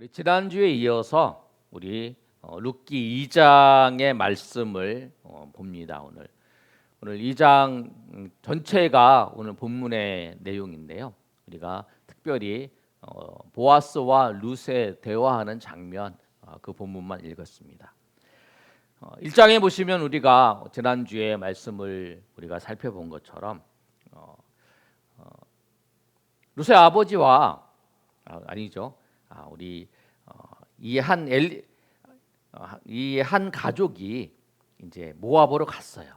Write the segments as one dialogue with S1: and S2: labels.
S1: 우리 지난주에 이어서 우리 룻기 2장의 말씀을 봅니다. 오늘 2장 전체가 오늘 본문의 내용인데요. 우리가 특별히 보아스와 룻의 대화하는 장면, 그 본문만 읽었습니다. 1장에 보시면 우리가 지난주에 말씀을 우리가 살펴본 것처럼 룻의 아버지와 우리 이 한 가족이 이제 모압으로 갔어요.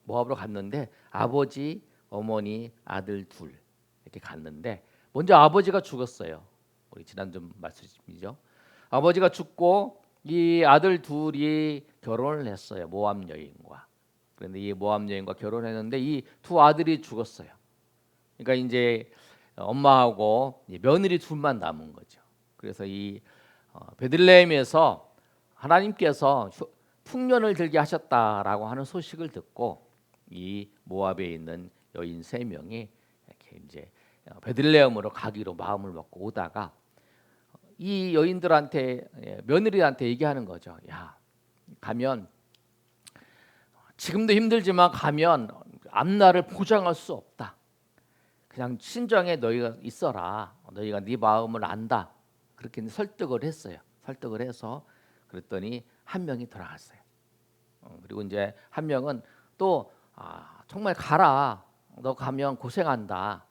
S1: 모압으로 갔는데 아버지, 어머니, 아들 둘 이렇게 갔는데 먼저 아버지가 죽었어요. 우리 지난주 말씀이죠. 아버지가 죽고 이 아들 둘이 결혼을 했어요. 모압 여인과. 그런데 이 모압 여인과 결혼했는데 이 두 아들이 죽었어요. 그러니까 이제 엄마하고 며느리 둘만 남은 거죠. 그래서 이 베들레헴에서 하나님께서 풍년을 들게 하셨다라고 하는 소식을 듣고 이 모압에 있는 여인 세 명이 이렇게 이제 베들레헴으로 가기로 마음을 먹고 오다가 이 여인들한테 며느리한테 얘기하는 거죠. 야, 가면 지금도 힘들지만 가면 앞날을 보장할 수 없다. 그냥 친정에 너희가 있어라. 너희가 네 마음을 안다. 그렇게 설득을 했어요. 설득을 해서 그랬더니 한 명이 돌아갔어요. 그리고 이제 한 명은 또 정말 가라. 너 가면 고생한다.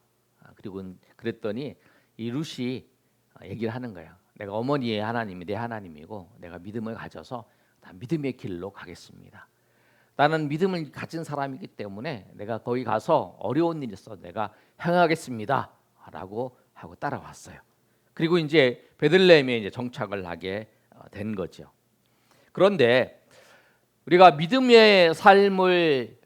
S1: 그리고 그랬더니 이 룻이 얘기를 하는 거예요. 내가 어머니의 하나님이 내 하나님이고 내가 믿음을 가져서 나 믿음의 길로 가겠습니다. 나는 믿음을 가진 사람이기 때문에 내가 거기 가서 어려운 일이 있어 내가 행하겠습니다. 라고 하고 따라왔어요. 그리고 이제 베들레헴에 이제 정착을 하게 된 거죠. 그런데 우리가 믿음의 삶을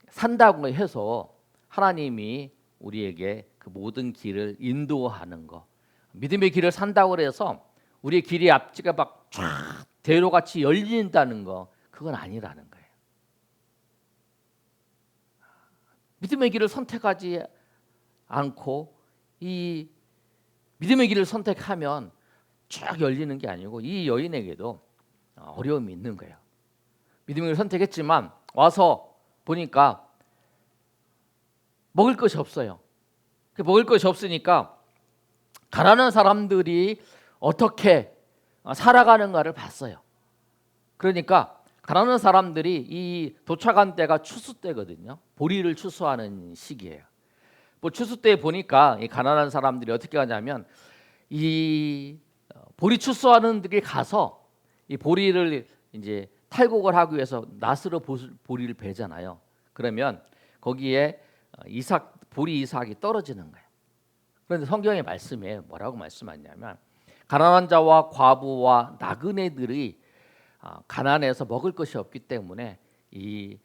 S1: 산다고 해서 하나님이 우리에게 그 모든 길을 인도하는 거, 믿음의 길을 산다고 해서 우리의 길이 앞뒤가 막 쫙 대로같이 열린다는 거, 그건 아니라는 거예요. 믿음의 길을 선택하지 않고 이 믿음의 길을 선택하면 쫙 열리는 게 아니고 이 여인에게도 어려움이 있는 거예요. 믿음의 길을 선택했지만 와서 보니까 먹을 것이 없어요. 먹을 것이 없으니까 가난한 사람들이 어떻게 살아가는가를 봤어요. 그러니까 가난한 사람들이 이 도착한 때가 추수 때거든요. 보리를 추수하는 시기예요. 추수 때 보니까 이 가난한 사람들이 어떻게 하냐면 이 보리 추수하는 들이 가서 이 보리를 이제 탈곡을 하기 위해서 낫으로 보리를 베잖아요. 그러면 거기에 보리 이삭이 떨어지는 거예요. 그런데 성경의 말씀에 뭐라고 말씀하냐면 가난한 자와 과부와 나그네들이 가난해서 먹을 것이 없기 때문에 이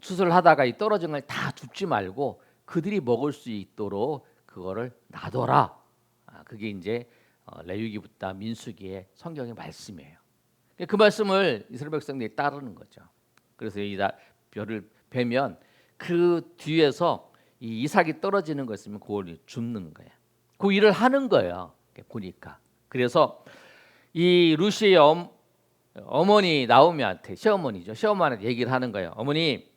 S1: 추수를 하다가 이 떨어진 걸 다 줍지 말고 그들이 먹을 수 있도록 그거를 놔둬라. 그게 이제 레위기부터 민수기의 성경의 말씀이에요. 그 말씀을 이스라엘 백성들이 따르는 거죠. 그래서 이 벼를 베면 그 뒤에서 이 이삭이 떨어지는 거 있으면 그걸 줍는 거예요. 그 일을 하는 거예요. 보니까. 그래서 이 룻이 어머니 나오미한테 시어머니한테 얘기를 하는 거예요. 어머니,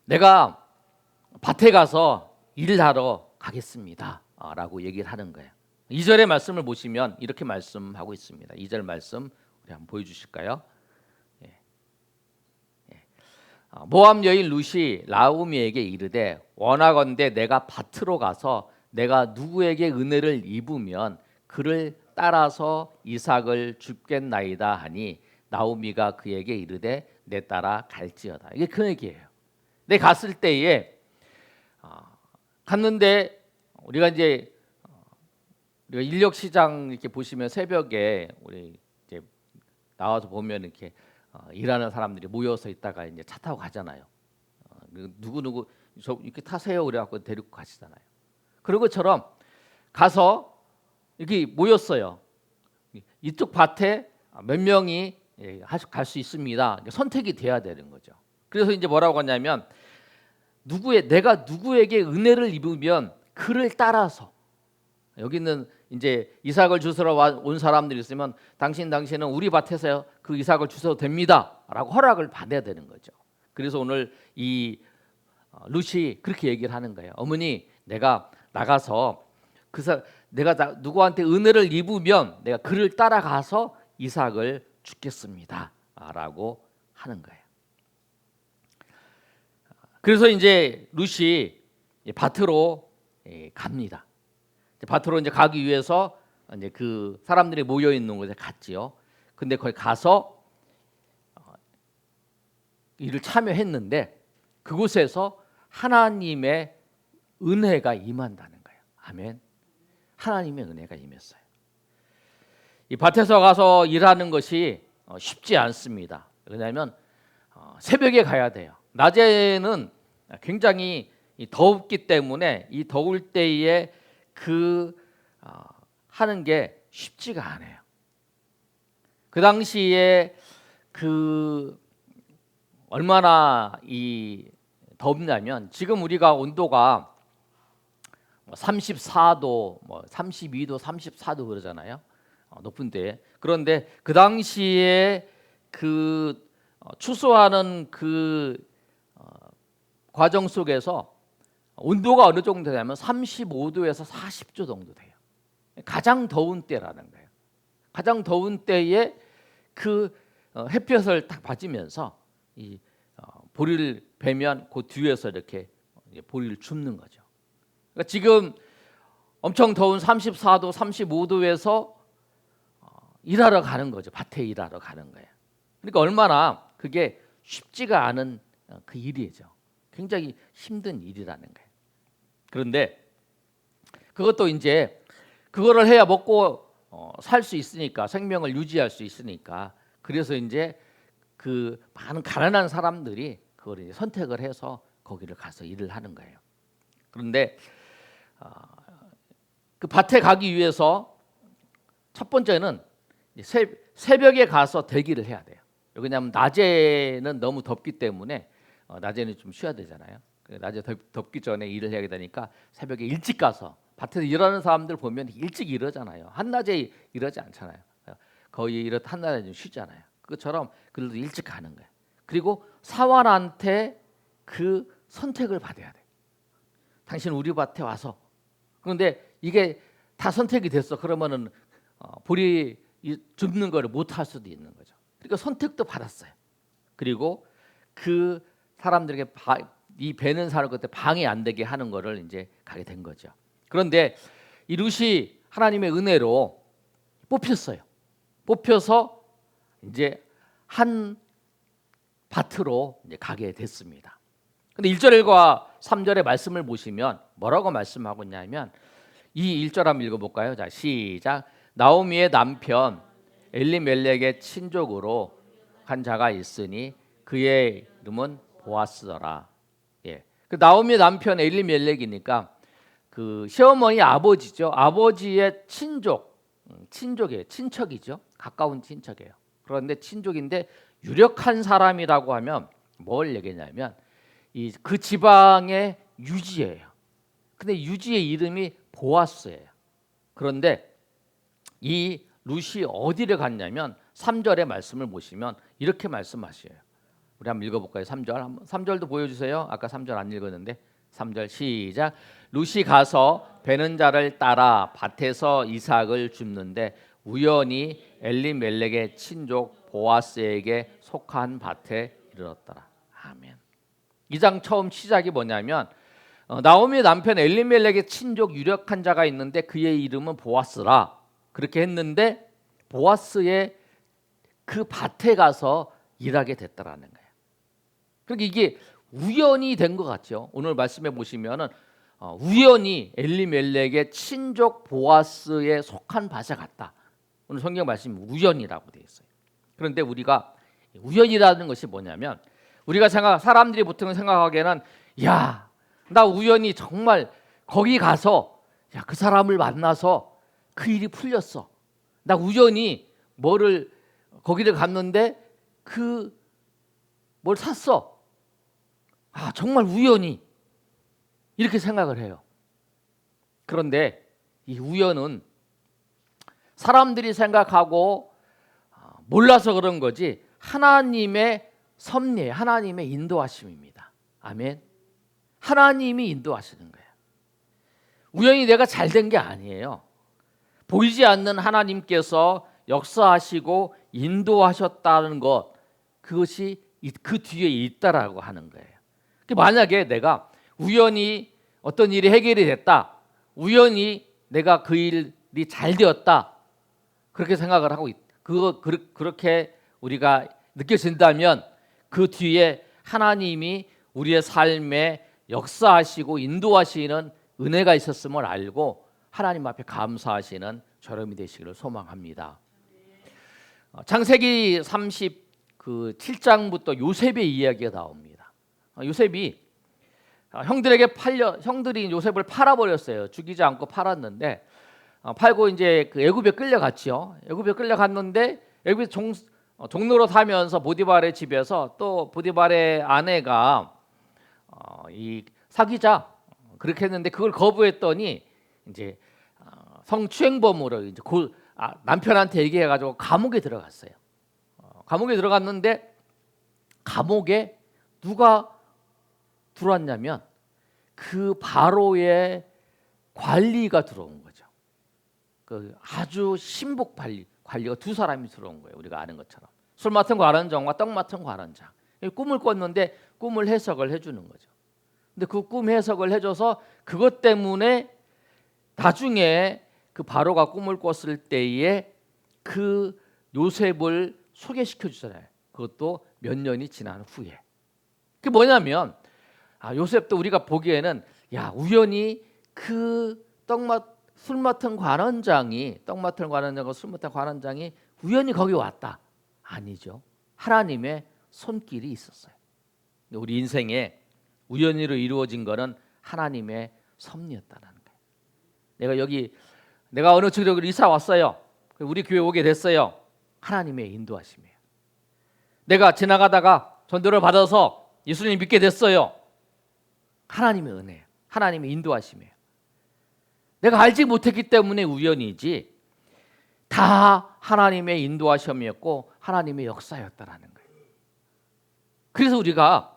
S1: 내가 밭에 가서 일하러 가겠습니다. 라고 얘기를 하는 거예요. 2절의 말씀을 보시면 이렇게 말씀하고 있습니다. 2절 말씀 우리 한번 보여주실까요? 모압 여인 룻이 나오미에게 이르되 원하건대 내가 밭으로 가서 내가 누구에게 은혜를 입으면 그를 따라서 이삭을 줍겠나이다 하니 나오미가 그에게 이르되 내 따라 갈지어다. 이게 그 얘기예요. 내 갔을 때에 갔는데 우리가 인력 시장 이렇게 보시면 새벽에 우리 이제 나와서 보면 이렇게 일하는 사람들이 모여서 있다가 이제 차 타고 가잖아요. 누구 저 이렇게 타세요 그래갖고 데리고 가시잖아요. 그런 것처럼 가서 이렇게 모였어요. 이쪽 밭에 몇 명이 갈 수 있습니다. 선택이 돼야 되는 거죠. 그래서 이제 뭐라고 하냐면 내가 누구에게 은혜를 입으면 그를 따라서 여기는 이제 이삭을 주스러 온 사람들이 있으면 당신은 우리 밭에서 그 이삭을 주셔도 됩니다라고 허락을 받아야 되는 거죠. 그래서 오늘 이 룻이 그렇게 얘기를 하는 거예요. 어머니, 내가 나가서 내가 누구한테 은혜를 입으면 내가 그를 따라가서 이삭을 죽겠습니다라고 하는 거예요. 그래서 이제 룻이 밭으로 갑니다. 밭으로 이제 가기 위해서 이제 그 사람들이 모여 있는 곳에 갔지요. 근데 거기 가서 일을 참여했는데 그곳에서 하나님의 은혜가 임한다는 거예요. 아멘. 하나님의 은혜가 임했어요. 이 밭에서 가서 일하는 것이 쉽지 않습니다. 왜냐하면 새벽에 가야 돼요. 낮에는 굉장히 덥기 때문에 이 더울 때에 하는 게 쉽지가 않아요. 그 당시에 얼마나 덥냐면 지금 우리가 온도가 34도, 32도, 34도 그러잖아요. 높은 때. 그런데 그 당시에 추수하는 과정 속에서 온도가 어느 정도 되냐면 35도에서 40도 정도 돼요. 가장 더운 때라는 거예요. 가장 더운 때에 햇볕을 딱 받으면서 이 보리를 베면 그 뒤에서 이렇게 보리를 줍는 거죠. 그러니까 지금 엄청 더운 34도, 35도에서 일하러 가는 거죠. 밭에 일하러 가는 거예요. 그러니까 얼마나 그게 쉽지가 않은 그 일이죠. 굉장히 힘든 일이라는 거예요. 그런데 그것도 이제 그거를 해야 먹고 살 수 있으니까, 생명을 유지할 수 있으니까, 그래서 이제 그 많은 가난한 사람들이 그걸 이제 선택을 해서 거기를 가서 일을 하는 거예요. 그런데 그 밭에 가기 위해서 첫 번째는 새벽에 가서 대기를 해야 돼요. 왜냐하면 낮에는 너무 덥기 때문에 낮에는 좀 쉬어야 되잖아요. 낮에 덥기 전에 일을 해야 되니까 새벽에 일찍 가서, 밭에서 일하는 사람들 보면 일찍 일하잖아요. 한낮에 일하지 않잖아요. 거의 한낮에 좀 쉬잖아요. 그것처럼 그들도 일찍 가는 거예요. 그리고 사환한테 그 선택을 받아야 돼. 당신 우리 밭에 와서. 그런데 이게 다 선택이 됐어. 그러면은 보리 줍는 거를 못 할 수도 있는 거죠. 그러니까 선택도 받았어요. 그리고 그 사람들에게 이 배는 사는 것때 방해 안 되게 하는 거를 이제 가게 된 거죠. 그런데 이 룻이 하나님의 은혜로 뽑혔어요. 뽑혀서 이제 한 밭으로 이제 가게 됐습니다. 근데 1절과 3절의 말씀을 보시면 뭐라고 말씀하고 있냐면, 이 1절 한번 읽어볼까요? 자, 시작. 나오미의 남편 엘리멜렉의 친족으로 한 자가 있으니 그의 이름은 보아스더라. 예, 그 나오미의 남편 엘리멜렉이니까 그 시어머니 아버지죠. 아버지의 친족이에요. 친척이죠. 가까운 친척이에요. 그런데 친족인데 유력한 사람이라고 하면 뭘 얘기냐면 그 지방의 유지예요. 근데 유지의 이름이 보아스예요. 그런데 이 룻이 어디를 갔냐면 3절의 말씀을 보시면 이렇게 말씀하셔요. 우리 한번 읽어볼까요? 3절도 보여주세요. 아까 3절 안 읽었는데 3절 시작. 룻이 가서 베는 자를 따라 밭에서 이삭을 줍는데 우연히 엘리멜렉의 친족 보아스에게 속한 밭에 이르렀더라. 아멘. 이 장 처음 시작이 뭐냐면 나오미의 남편 엘리멜렉의 친족 유력한 자가 있는데 그의 이름은 보아스라. 그렇게 했는데 보아스의 그 밭에 가서 일하게 됐다라는 거예요. 그러니까 이게 우연이 된 것 같죠. 오늘 말씀해 보시면은 우연히 엘리멜렉의 친족 보아스에 속한 밭에 갔다. 오늘 성경 말씀이 우연이라고 되어 있어요. 그런데 우리가 우연이라는 것이 뭐냐면, 우리가 사람들이 보통 생각하기에는 야, 나 우연히 정말 거기 가서 그 사람을 만나서 그 일이 풀렸어. 나 우연히 거기를 갔는데 뭘 샀어. 정말 우연히 이렇게 생각을 해요. 그런데 이 우연은 사람들이 생각하고 몰라서 그런 거지 하나님의 섭리, 하나님의 인도하심입니다. 아멘. 하나님이 인도하시는 거예요. 우연히 내가 잘 된 게 아니에요. 보이지 않는 하나님께서 역사하시고 인도하셨다는 것, 그것이 그 뒤에 있다라고 하는 거예요. 만약에 내가 우연히 어떤 일이 해결이 됐다, 우연히 내가 그 일이 잘 되었다, 그렇게 생각을 하고 그렇게 우리가 느껴진다면 그 뒤에 하나님이 우리의 삶에 역사하시고 인도하시는 은혜가 있었음을 알고 하나님 앞에 감사하시는 저렴이 되시기를 소망합니다. 창세기 37장부터 요셉의 이야기가 나옵니다. 요셉이 형들이 요셉을 팔아버렸어요. 죽이지 않고 팔았는데, 팔고 이제 그 애굽에 끌려갔죠. 애굽에 끌려갔는데 애굽에 종로로 살면서 보디발의 집에서 또 보디발의 아내가 이 사귀자 그렇게 했는데 그걸 거부했더니 이제 성추행범으로 이제 남편한테 얘기해가지고 감옥에 들어갔어요. 감옥에 들어갔는데 감옥에 누가 들어왔냐면 그 바로의 관리가 들어온 거죠. 그 아주 신복 관리가 두 사람이 들어온 거예요. 우리가 아는 것처럼 술 맡은 관원장과 떡 맡은 관원장. 꿈을 꿨는데 꿈을 해석을 해주는 거죠. 근데 그 꿈 해석을 해줘서 그것 때문에 나중에 그 바로가 꿈을 꿨을 때에 그 요셉을 소개시켜 주잖아요. 그것도 몇 년이 지난 후에. 그게 뭐냐면 요셉도 우리가 보기에는 우연히 그 술 맡은 관원장이 우연히 거기 왔다. 아니죠. 하나님의 손길이 있었어요. 우리 인생에 우연히로 이루어진 거는 하나님의 섭리였다는 거예요. 내가 어느 지역으로 이사 왔어요. 우리 교회 오게 됐어요. 하나님의 인도하심이에요. 내가 지나가다가 전도를 받아서 예수님 믿게 됐어요. 하나님의 은혜예요. 하나님의 인도하심이에요. 내가 알지 못했기 때문에 우연이지 다 하나님의 인도하심이었고 하나님의 역사였다라는 거예요. 그래서 우리가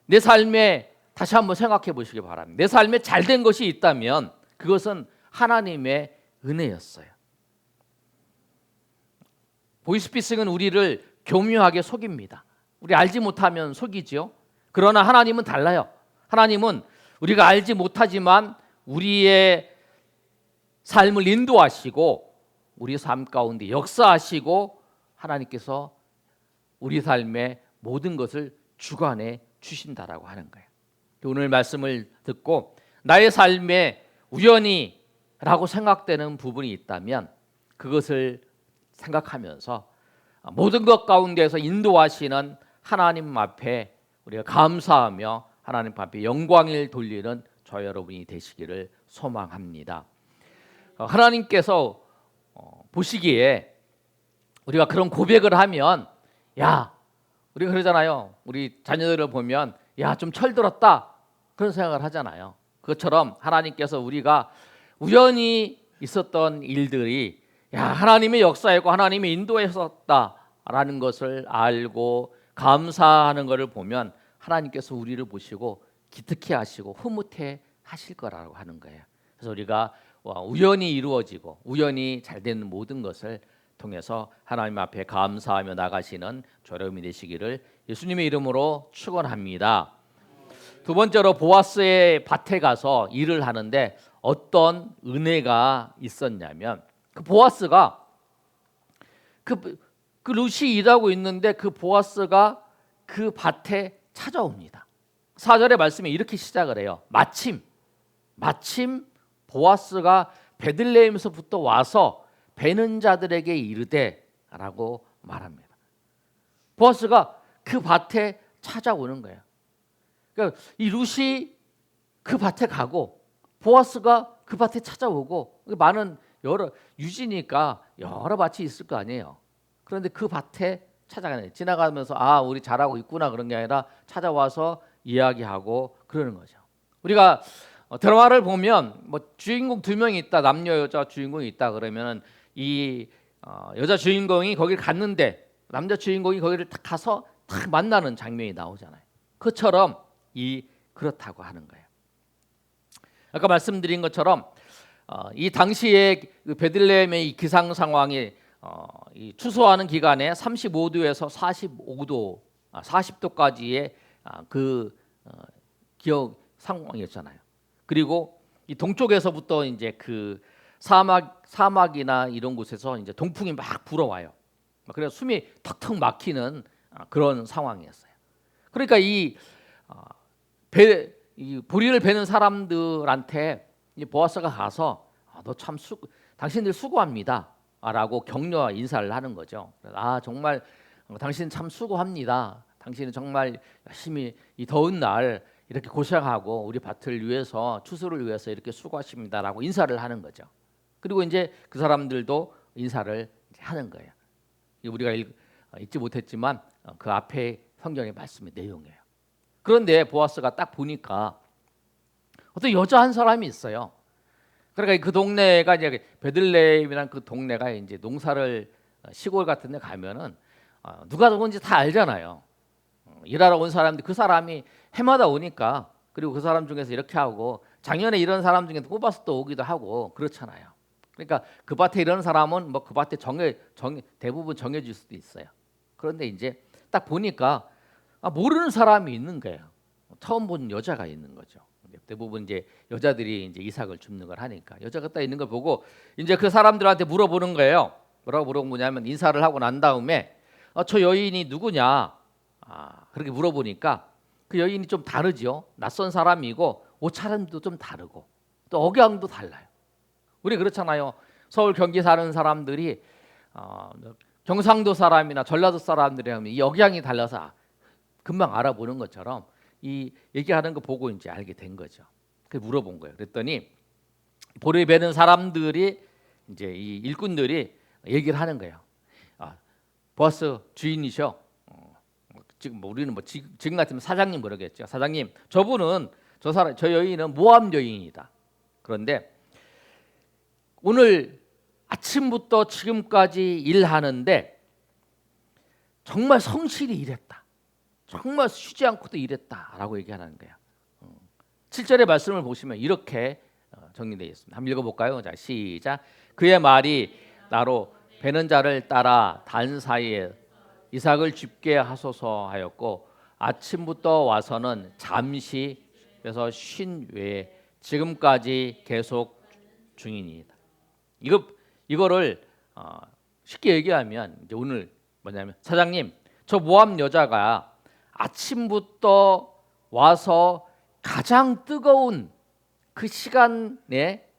S1: 내 삶에 다시 한번 생각해 보시기 바랍니다. 내 삶에 잘된 것이 있다면 그것은 하나님의 은혜였어요. 보이스피싱은 우리를 교묘하게 속입니다. 우리 알지 못하면 속이지요. 그러나 하나님은 달라요. 하나님은 우리가 알지 못하지만 우리의 삶을 인도하시고 우리 삶 가운데 역사하시고 하나님께서 우리 삶의 모든 것을 주관해 주신다라고 하는 거예요. 오늘 말씀을 듣고 나의 삶에 우연히라고 생각되는 부분이 있다면 그것을 생각하면서 모든 것 가운데서 인도하시는 하나님 앞에 우리가 감사하며 하나님 앞에 영광을 돌리는 저 여러분이 되시기를 소망합니다. 하나님께서 보시기에 우리가 그런 고백을 하면 우리가 그러잖아요. 우리 자녀들을 보면 좀 철들었다 그런 생각을 하잖아요. 그것처럼 하나님께서 우리가 우연히 있었던 일들이 하나님의 역사였고 하나님의 인도였었다라는 것을 알고 감사하는 것을 보면 하나님께서 우리를 보시고 기특해 하시고 흐뭇해 하실 거라고 하는 거예요. 그래서 우리가 우연히 이루어지고 우연히 잘 되는 모든 것을 통해서 하나님 앞에 감사하며 나가시는 저렴이 되시기를 예수님의 이름으로 축원합니다. 두 번째로 보아스의 밭에 가서 일을 하는데 어떤 은혜가 있었냐면 그 보아스가 그 룻이 일하고 있는데 그 보아스가 그 밭에 찾아옵니다. 4절의 말씀에 이렇게 시작을 해요. 마침 보아스가 베들레헴에서부터 와서 베는 자들에게 이르되라고 말합니다. 보아스가 그 밭에 찾아오는 거예요. 그러니까 이 룻이 그 밭에 가고 보아스가 그 밭에 찾아오고 많은 여러 유지니까 여러 밭이 있을 거 아니에요. 그런데 그 밭에 찾아가는 지나가면서 우리 잘하고 있구나 그런 게 아니라 찾아와서 이야기하고 그러는 거죠. 우리가 드라마를 보면 주인공 두 명이 있다, 남녀 여자 주인공이 있다 그러면은 이 여자 주인공이 거기를 갔는데 남자 주인공이 거기를 딱 가서 딱 만나는 장면이 나오잖아요. 그처럼 그렇다고 하는 거예요. 아까 말씀드린 것처럼 이 당시에 그 베들레헴의 이 기상 상황이 이 추수하는 기간에 35도에서 45도, 40도까지의 그 기억 상황이었잖아요. 그리고 이 동쪽에서부터 이제 그 사막이나 이런 곳에서 이제 동풍이 막 불어와요. 그래서 숨이 턱턱 막히는 그런 상황이었어요. 그러니까 이 보리를 베는 사람들한테 이 보아스가 가서 당신들 수고합니다라고 격려와 인사를 하는 거죠. 정말 당신 참 수고합니다. 당신은 정말 열심히 이 더운 날 이렇게 고생하고 우리 밭을 위해서 추수를 위해서 이렇게 수고하십니다라고 인사를 하는 거죠. 그리고 이제 그 사람들도 인사를 하는 거예요. 우리가 읽지 못했지만 그 앞에 성경의 말씀의 내용이에요. 그런데 보아스가 딱 보니까 어떤 여자 한 사람이 있어요. 그러니까 그 동네가 이제 베들레헴이라는 그 동네가 이제 농사를 시골 같은 데 가면은 누가 누군지 다 알잖아요. 일하러 온 사람들, 그 사람이 해마다 오니까, 그리고 그 사람 중에서 이렇게 하고 작년에 이런 사람 중에 뽑아서 또 오기도 하고 그렇잖아요. 그러니까 그 밭에 이런 사람은 뭐 그 밭에 대부분 정해질 수도 있어요. 그런데 이제 딱 보니까 모르는 사람이 있는 거예요. 처음 본 여자가 있는 거죠. 대부분 이제 여자들이 이제 이삭을 줍는 걸 하니까 여자가 딱 있는 걸 보고 이제 그 사람들한테 물어보는 거예요. 뭐라고 물어보냐면 인사를 하고 난 다음에 저 여인이 누구냐? 그렇게 물어보니까 그 여인이 좀 다르죠. 낯선 사람이고 옷차림도 좀 다르고 또 억양도 달라요. 우리 그렇잖아요. 서울 경기 사는 사람들이 경상도 사람이나 전라도 사람들이 하면 이 억양이 달라서 금방 알아보는 것처럼 이 얘기하는 거 보고 이제 알게 된 거죠. 그래서 물어본 거예요. 그랬더니 보리 베는 사람들이 이제 이 일꾼들이 얘기를 하는 거예요. 보아스 주인이셔. 지금 우리는 지금 같으면 사장님 그러겠죠. 사장님, 저분은 저 여인은 모압 여인이다. 그런데 오늘 아침부터 지금까지 일하는데 정말 성실히 일했다. 정말 쉬지 않고도 일했다라고 얘기하는 거예요. 7절의 말씀을 보시면 이렇게 정리되어 있습니다. 한번 읽어볼까요? 자, 시작. 그의 말이 나로 베는 자를 따라 단 사이에 이삭을 줍게 하소서 하였고 아침부터 와서는 잠시 그래서 쉰 외에 지금까지 계속 중이니이다. 이거를 쉽게 얘기하면 이제 오늘 뭐냐면 사장님, 저 모압 여자가 아침부터 와서 가장 뜨거운 그 시간에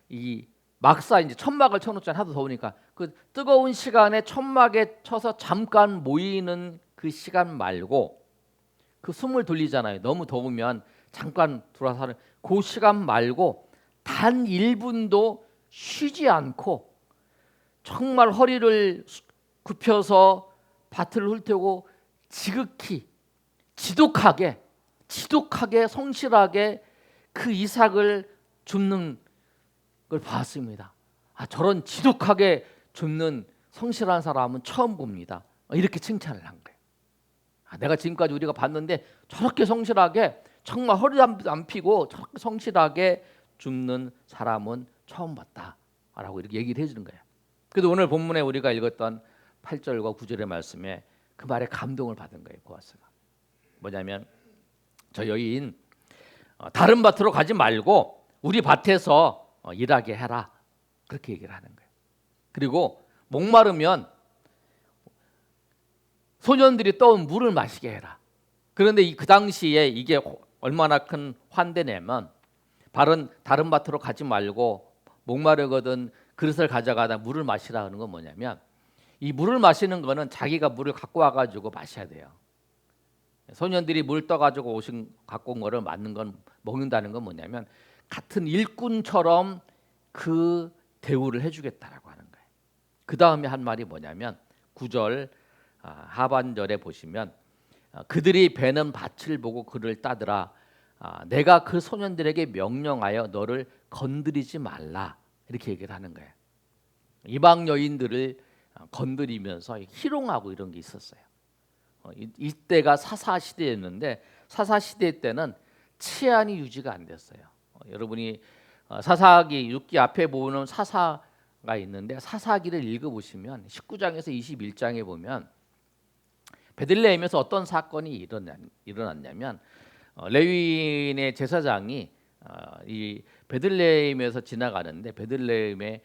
S1: 이 막사 이제 천막을 쳐놓잖아요. 하도 더우니까 그 뜨거운 시간에 천막에 쳐서 잠깐 모이는 그 시간 말고 그 숨을 돌리잖아요. 너무 더우면 잠깐 돌아서 하는 그 시간 말고 단 1분도 쉬지 않고 정말 허리를 굽혀서 밭을 훑고 지극히 지독하게 성실하게 그 이삭을 줍는 걸 봤습니다. 저런 지독하게 줍는 성실한 사람은 처음 봅니다. 이렇게 칭찬을 한 거예요. 내가 지금까지 우리가 봤는데 저렇게 성실하게 정말 허리 안 피고 저렇게 성실하게 줍는 사람은 처음 봤다라고 이렇게 얘기를 해주는 거예요. 그래도 오늘 본문에 우리가 읽었던 8절과 9절의 말씀에 그 말에 감동을 받은 거예요. 보아스가 뭐냐면 저 여인 다른 밭으로 가지 말고 우리 밭에서 일하게 해라 그렇게 얘기를 하는 거예요. 그리고 목마르면 소년들이 떠온 물을 마시게 해라. 그런데 그 당시에 이게 얼마나 큰 환대냐면 다른 밭으로 가지 말고 목마르거든 그릇을 가져가다 물을 마시라 하는 건 뭐냐면 이 물을 마시는 거는 자기가 물을 갖고 와가지고 마셔야 돼요. 소년들이 물 떠가지고 갖고 온 거를 먹는다는 건 뭐냐면 같은 일꾼처럼 그 대우를 해주겠다라고 하는 거예요. 그 다음에 한 말이 뭐냐면 9절 하반절에 보시면 그들이 베는 밭을 보고 그를 따르라. 내가 그 소년들에게 명령하여 너를 건드리지 말라 이렇게 얘기를 하는 거예요. 이방 여인들을 건드리면서 희롱하고 이런 게 있었어요. 이때가 사사 시대였는데 사사 시대 때는 치안이 유지가 안 됐어요. 여러분이 사사기 6기 앞에 보면 사사가 있는데 사사기를 읽어보시면 19장에서 21장에 보면 베들레헴에서 어떤 사건이 일어났냐면 레위인의 제사장이 이 베들레헴에서 지나가는데 베들레헴에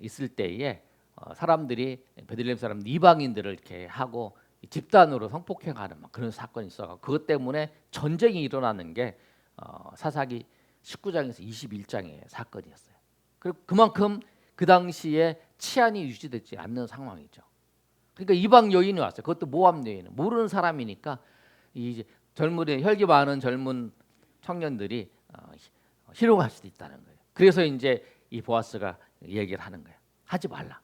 S1: 있을 때에 사람들이 베들레헴 사람 이방인들을 이렇게 하고 집단으로 성폭행하는 그런 사건이 있어서 그것 때문에 전쟁이 일어나는 게 사사기 19장에서 21장의 사건이었어요. 그만큼 그 당시에 치안이 유지되지 않는 상황이죠. 그러니까 이방 여인이 왔어요. 그것도 모압 여인은 모르는 사람이니까 이 젊은 혈기 많은 젊은 청년들이 희롱할 수도 있다는 거예요. 그래서 이제 이 보아스가 얘기를 하는 거예요. 하지 말라.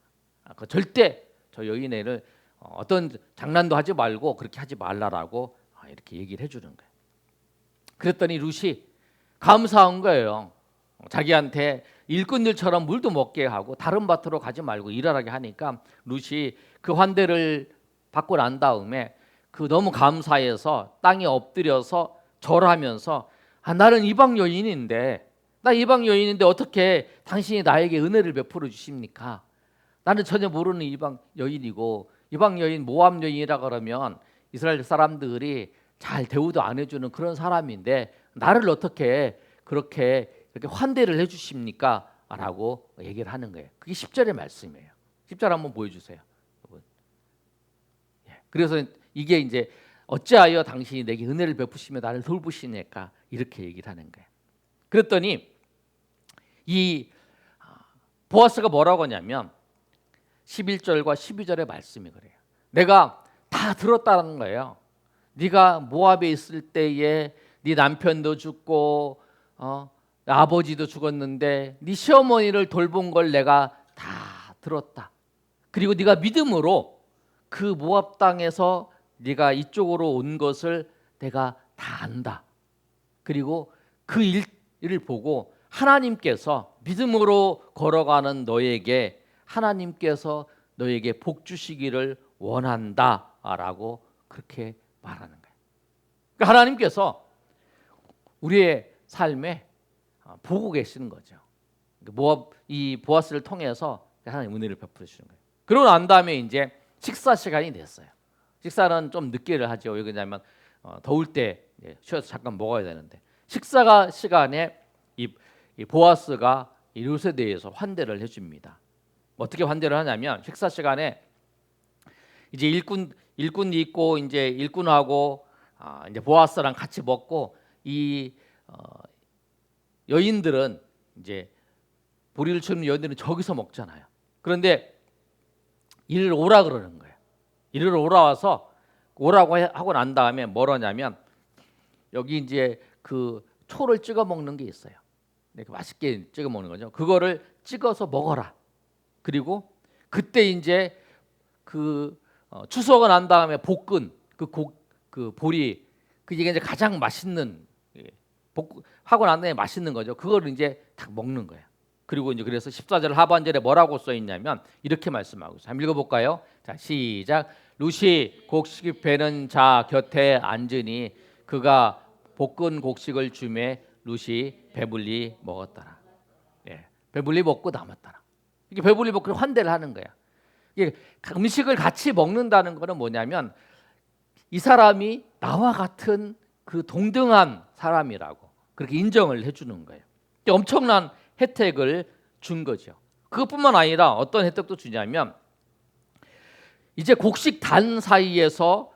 S1: 절대 저 여인애를 어떤 장난도 하지 말고 그렇게 하지 말라라고 이렇게 얘기를 해주는 거예요. 그랬더니 룻이 감사한 거예요. 자기한테 일꾼들처럼 물도 먹게 하고 다른 밭으로 가지 말고 일하게 하니까 룻이 그 환대를 받고 난 다음에 그 너무 감사해서 땅에 엎드려서 절하면서 나는 이방 여인인데 나 이방 여인인데 어떻게 당신이 나에게 은혜를 베풀어 주십니까? 나는 전혀 모르는 이방 여인이고 이방 여인 모압 여인이라 그러면 이스라엘 사람들이 잘 대우도 안 해주는 그런 사람인데 나를 어떻게 그렇게 환대를 해주십니까? 라고 얘기를 하는 거예요. 그게 10절의 말씀이에요. 10절 한번 보여주세요. 그래서 이게 이제 어찌하여 당신이 내게 은혜를 베푸시며 나를 돌보시니까 이렇게 얘기를 하는 거예요. 그랬더니 이 보아스가 뭐라고 하냐면 11절과 12절의 말씀이 그래요. 내가 다 들었다는 거예요. 네가 모압에 있을 때에 네 남편도 죽고 아버지도 죽었는데 네 시어머니를 돌본 걸 내가 다 들었다. 그리고 네가 믿음으로 그 모압 땅에서 네가 이쪽으로 온 것을 내가 다 안다. 그리고 그 일을 보고 하나님께서 믿음으로 걸어가는 너에게 하나님께서 너에게 복 주시기를 원한다라고 그렇게 말하는 거예요. 그러니까 하나님께서 우리의 삶에 보고 계시는 거죠. 모압 이 보아스를 통해서 하나님 은혜를 베풀어 주시는 거예요. 그러고 난 다음에 이제 식사 시간이 됐어요. 식사는 좀 늦게를 하죠. 왜냐하면 더울 때 쉬어서 잠깐 먹어야 되는데 식사가 시간에 이 보아스가 이 룻에 대해서 환대를 해줍니다. 어떻게 환대를 하냐면 식사 시간에 이제 일꾼이 있고 이제 일꾼하고 이제 보아스랑 같이 먹고 이 여인들은 이제 보리를 치는 여인들은 저기서 먹잖아요. 그런데 이를 오라 그러는 거예요. 이를 오라와서 오라고 하고 난 다음에 뭐라냐면 여기 이제 그 초를 찍어 먹는 게 있어요. 이렇게 맛있게 찍어 먹는 거죠. 그거를 찍어서 먹어라. 그리고 그때 이제 그 추수가 난 다음에 볶은 그 보리 그게 이제 가장 맛있는 하고 난 다음에 맛있는 거죠. 그걸 이제 딱 먹는 거예요. 그리고 이제 그래서 14절 하반절에 뭐라고 써 있냐면 이렇게 말씀하고 있어요. 한번 읽어볼까요? 자, 시작. 룻이 곡식 베는 자 곁에 앉으니 그가 볶은 곡식을 주매 룻이 배불리 먹었더라. 배불리 먹고 남았더라. 이게 배불리 먹고 환대를 하는 거야. 이게 음식을 같이 먹는다는 거는 뭐냐면 이 사람이 나와 같은 그 동등한 사람이라고 그렇게 인정을 해주는 거예요. 엄청난 혜택을 준 거죠. 그것뿐만 아니라 어떤 혜택도 주냐면 이제 곡식 단 사이에서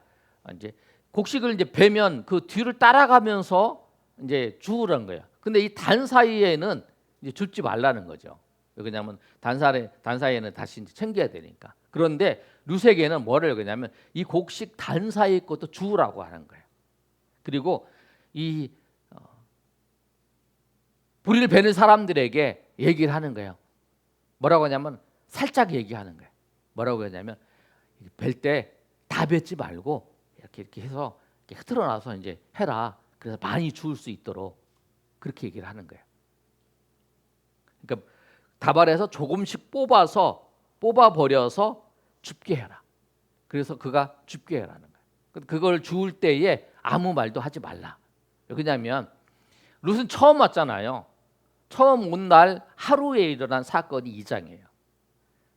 S1: 이제 곡식을 이제 베면 그 뒤를 따라가면서 이제 주우라는 거예요. 근데 이 단 사이에는 이제 줍지 말라는 거죠. 왜냐하면 단 사이에는 다시 이제 챙겨야 되니까. 그런데 룻에게는 뭐를 그러냐면 이 곡식 단 사이 것도 주우라고 하는 거예요. 그리고 이 보리를 베는 사람들에게 얘기를 하는 거예요. 뭐라고 하냐면 살짝 얘기하는 거예요. 뭐라고 하냐면 벨 때 다 뱉지 말고 이렇게 해서 이렇게 흐트러놔서 이제 해라. 그래서 많이 주울 수 있도록 그렇게 얘기를 하는 거예요. 그러니까 다발에서 조금씩 뽑아서 뽑아버려서 죽게 해라. 그래서 그가 죽게 해라는 거예요. 그걸 죽을 때에 아무 말도 하지 말라. 왜냐하면 룻은 처음 왔잖아요. 처음 온 날 하루에 일어난 사건이 이 장이에요.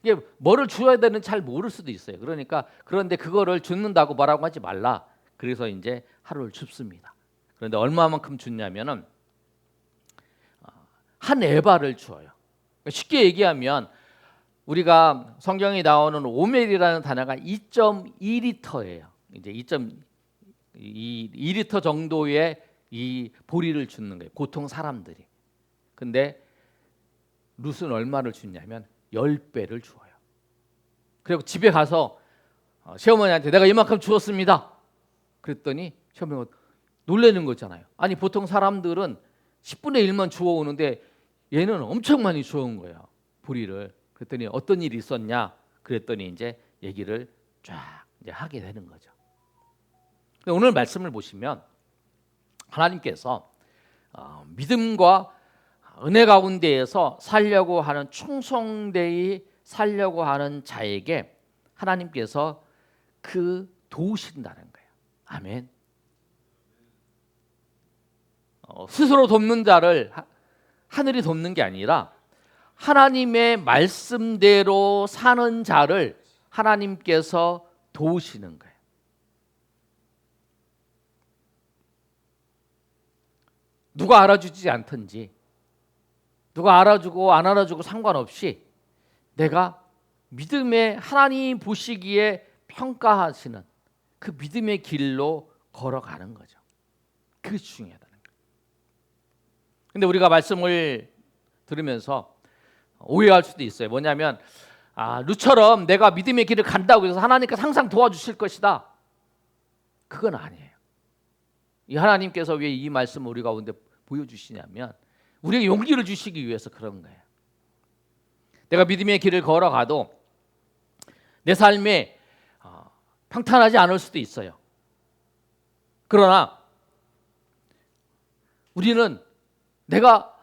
S1: 이게 뭐를 주어야 되는지 잘 모를 수도 있어요. 그러니까 그런데 그거를 죽는다고 뭐라고 하지 말라. 그래서 이제 하루를 줍습니다. 그런데 얼마만큼 줬냐면은 한 에바를 주어요. 쉽게 얘기하면 우리가 성경에 나오는 오멜이라는 단어가 2.2리터예요. 이제 2리터 정도의 이 보리를 주는 거예요. 보통 사람들이. 근데 룻은 얼마를 줬냐면 10배를 주어요. 그리고 집에 가서 시어머니한테 내가 이만큼 주었습니다. 그랬더니 시어머니가 놀라는 거잖아요. 아니 보통 사람들은 10분의 1만 주워오는데 얘는 엄청 많이 주워온 거예요. 보리를. 그랬더니 어떤 일이 있었냐? 그랬더니 이제 얘기를 쫙 이제 하게 되는 거죠. 오늘 말씀을 보시면 하나님께서 믿음과 은혜 가운데에서 살려고 하는 충성되이 살려고 하는 자에게 하나님께서 도우신다는 거예요. 아멘. 스스로 돕는 자를 하늘이 돕는 게 아니라 하나님의 말씀대로 사는 자를 하나님께서 도우시는 거예요. 누가 알아주지 않든지 누가 알아주고 안 알아주고 상관없이 내가 믿음의 하나님 보시기에 평가하시는 그 믿음의 길로 걸어가는 거죠. 그것이 중요하다는 거예요. 근데 우리가 말씀을 들으면서 오해할 수도 있어요. 뭐냐면 룻처럼 내가 믿음의 길을 간다고 해서 하나님께서 항상 도와주실 것이다. 그건 아니에요. 이 하나님께서 왜 이 말씀을 우리 가운데 보여주시냐면 우리에게 용기를 주시기 위해서 그런 거예요. 내가 믿음의 길을 걸어가도 내 삶에 평탄하지 않을 수도 있어요. 그러나 우리는 내가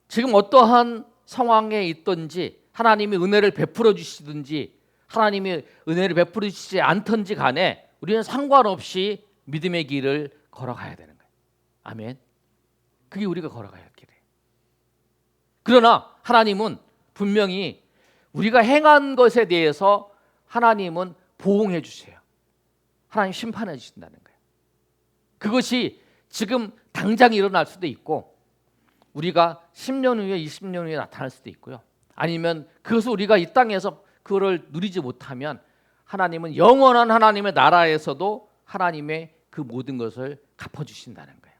S1: 지금 어떠한 상황에 있든지 하나님이 은혜를 베풀어 주시든지 하나님이 은혜를 베풀어 주시지 않든지 간에 우리는 상관없이 믿음의 길을 걸어가야 되는 거예요. 아멘. 그게 우리가 걸어가야 할 길이에요. 그러나 하나님은 분명히 우리가 행한 것에 대해서 하나님은 보응해 주세요. 하나님 심판해 주신다는 거예요. 그것이 지금 당장 일어날 수도 있고 우리가 10년 후에 20년 후에 나타날 수도 있고요. 아니면 그것을 우리가 이 땅에서 그거를 누리지 못하면 하나님은 영원한 하나님의 나라에서도 하나님의 그 모든 것을 갚아주신다는 거예요.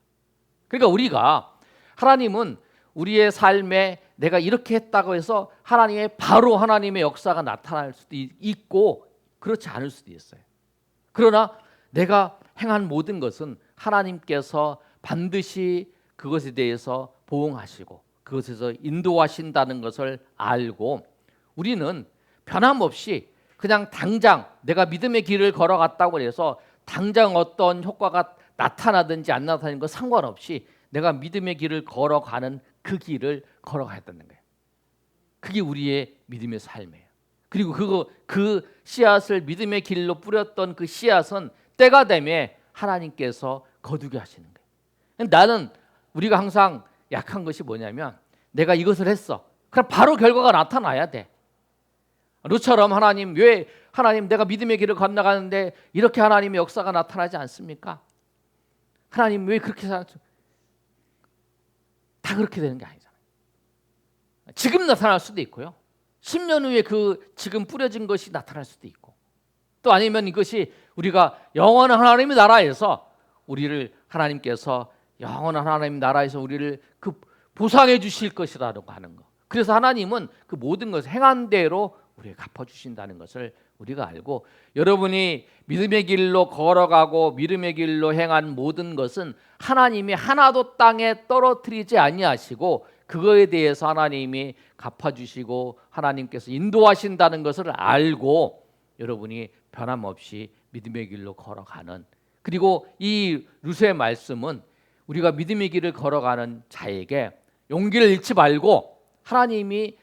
S1: 그러니까 우리가 하나님은 우리의 삶에 내가 이렇게 했다고 해서 하나님의 바로 하나님의 역사가 나타날 수도 있고 그렇지 않을 수도 있어요. 그러나 내가 행한 모든 것은 하나님께서 반드시 그것에 대해서 보응하시고 그것에서 인도하신다는 것을 알고 우리는 변함없이 그냥 당장 내가 믿음의 길을 걸어갔다고 해서 당장 어떤 효과가 나타나든지 안 나타나는 거 상관없이 내가 믿음의 길을 걸어가는 그 길을 걸어가야 되는 거예요. 그게 우리의 믿음의 삶이에요. 그리고 그 씨앗을 믿음의 길로 뿌렸던 그 씨앗은 때가 되면 하나님께서 거두게 하시는 거예요. 나는 우리가 항상 약한 것이 뭐냐면 내가 이것을 했어. 그럼 바로 결과가 나타나야 돼. 룻처럼 하나님 내가 믿음의 길을 건너가는데 이렇게 하나님의 역사가 나타나지 않습니까? 하나님 왜 그렇게 다 그렇게 되는 게 아니잖아요. 지금 나타날 수도 있고요. 10년 후에 그 지금 뿌려진 것이 나타날 수도 있고 또 아니면 이것이 우리가 영원한 하나님의 나라에서 우리를 하나님께서 영원한 하나님 나라에서 우리를 그 보상해 주실 것이라고 하는 거. 그래서 하나님은 그 모든 것을 행한 대로 우리에게 갚아주신다는 것을 우리가 알고 여러분이 믿음의 길로 걸어가고 믿음의 길로 행한 모든 것은 하나님이 하나도 땅에 떨어뜨리지 아니하시고 그거에 대해서 하나님이 갚아주시고 하나님께서 인도하신다는 것을 알고 여러분이 변함없이 믿음의 길로 걸어가는 그리고 이 룻의 말씀은 우리가 믿음의 길을 걸어가는 자에게 용기를 잃지 말고 하나님이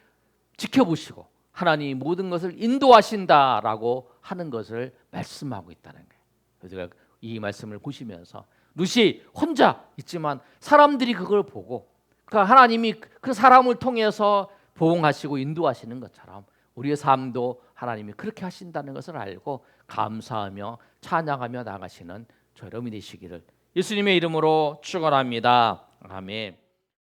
S1: 지켜보시고 하나님이 모든 것을 인도하신다라고 하는 것을 말씀하고 있다는 거예요. 그래서 제가 이 말씀을 보시면서 룻이 혼자 있지만 사람들이 그걸 보고 그러니까 하나님이 그 사람을 통해서 보응하시고 인도하시는 것처럼 우리의 삶도 하나님이 그렇게 하신다는 것을 알고 감사하며 찬양하며 나가시는 저 여러분이 되시기를 예수님의 이름으로 축원합니다. 아멘.